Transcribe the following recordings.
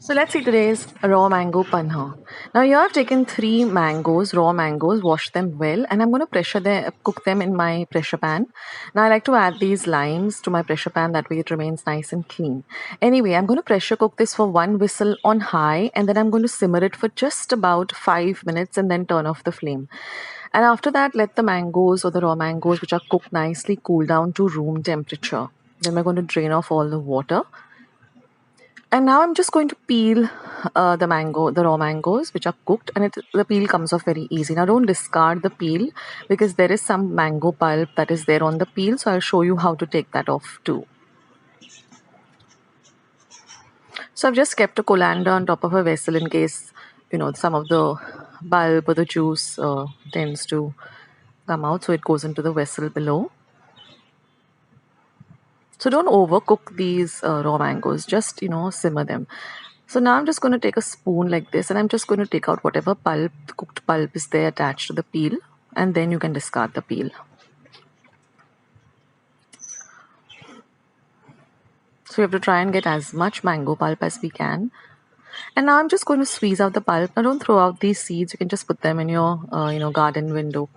So let's see today's raw mango panha. Now here I've taken 3 mangoes, raw mangoes, washed them well, and I'm going to cook them in my pressure pan. Now I like to add these limes to my pressure pan, that way it remains nice and clean. Anyway, I'm going to pressure cook this for 1 whistle on high, and then I'm going to simmer it for just about 5 minutes and then turn off the flame. And after that, let the mangoes or the raw mangoes which are cooked nicely cool down to room temperature. Then we're going to drain off all the water. And now I'm just going to peel the raw mangoes which are cooked, and the peel comes off very easy. Now don't discard the peel because there is some mango pulp that is there on the peel, so I'll show you how to take that off too. So I've just kept a colander on top of a vessel in case, some of the pulp or the juice tends to come out, so it goes into the vessel below. So don't overcook these raw mangoes, just simmer them. So now I'm just going to take a spoon like this, and I'm just going to take out whatever cooked pulp is there attached to the peel, and then you can discard the peel. So we have to try and get as much mango pulp as we can. And now I'm just going to squeeze out the pulp. Now don't throw out these seeds. You can just put them in your garden window,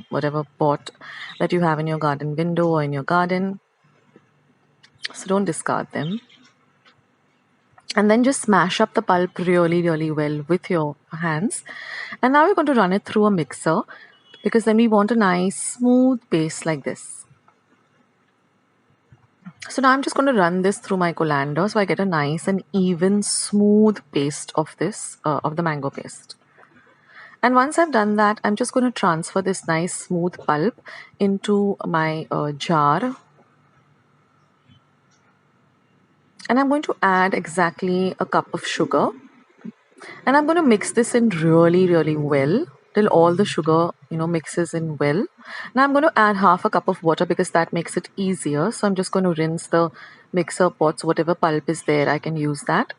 whatever pot that you have in your garden window or in your garden. So don't discard them. And then just smash up the pulp really, really well with your hands. And now we're going to run it through a mixer, because then we want a nice smooth paste like this. So now I'm just going to run this through my colander so I get a nice and even smooth paste of this, of the mango paste. And once I've done that, I'm just going to transfer this nice smooth pulp into my jar. And I'm going to add exactly a cup of sugar. And I'm going to mix this in really, really well till all the sugar, mixes in well. Now I'm going to add half a cup of water because that makes it easier. So I'm just going to rinse the mixer pots, whatever pulp is there, I can use that.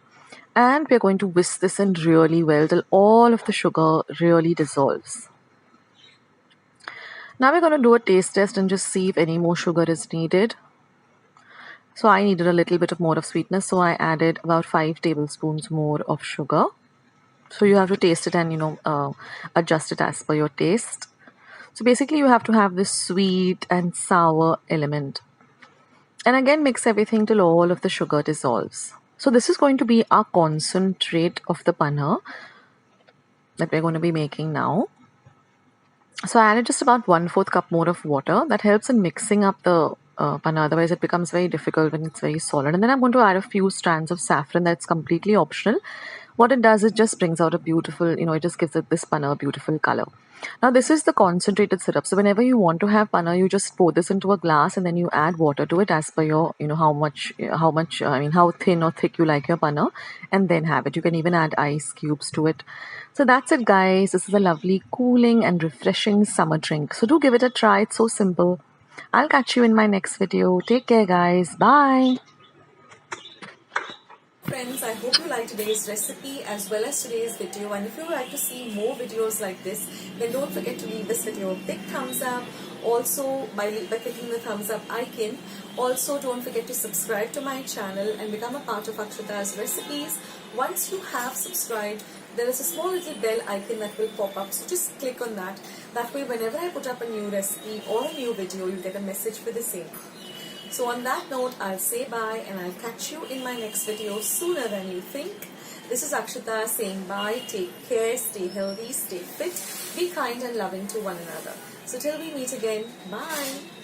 And we're going to whisk this in really well till all of the sugar really dissolves. Now we're going to do a taste test and just see if any more sugar is needed. So I needed a little bit more of sweetness, so I added about 5 tablespoons more of sugar. So you have to taste it and adjust it as per your taste. So basically you have to have this sweet and sour element. And again mix everything till all of the sugar dissolves. So this is going to be our concentrate of the panha that we're going to be making now. So I added just about 1/4 cup more of water. That helps in mixing up the panna, otherwise it becomes very difficult when it's very solid. And then I'm going to add a few strands of saffron. That's completely optional. What it does is just brings out a beautiful, it just gives this panna a beautiful color. Now this is the concentrated syrup. So whenever you want to have panna, you just pour this into a glass and then you add water to it as per your, how thin or thick you like your panna, and then have it. You can even add ice cubes to it. So that's it, guys. This is a lovely, cooling and refreshing summer drink. So do give it a try. It's so simple. I'll catch you in my next video. Take care, guys. Bye. Friends, I hope you liked today's recipe as well as today's video, and if you would like to see more videos like this, then don't forget to leave this video a big thumbs up. Also, by clicking the thumbs up icon. Also, don't forget to subscribe to my channel and become a part of Akshata's recipes. Once you have subscribed, there is a small little bell icon that will pop up, so just click on that. That way, whenever I put up a new recipe or a new video, you get a message for the same. So on that note, I'll say bye and I'll catch you in my next video sooner than you think. This is Akshata saying bye. Take care, stay healthy, stay fit, be kind and loving to one another. So till we meet again, bye.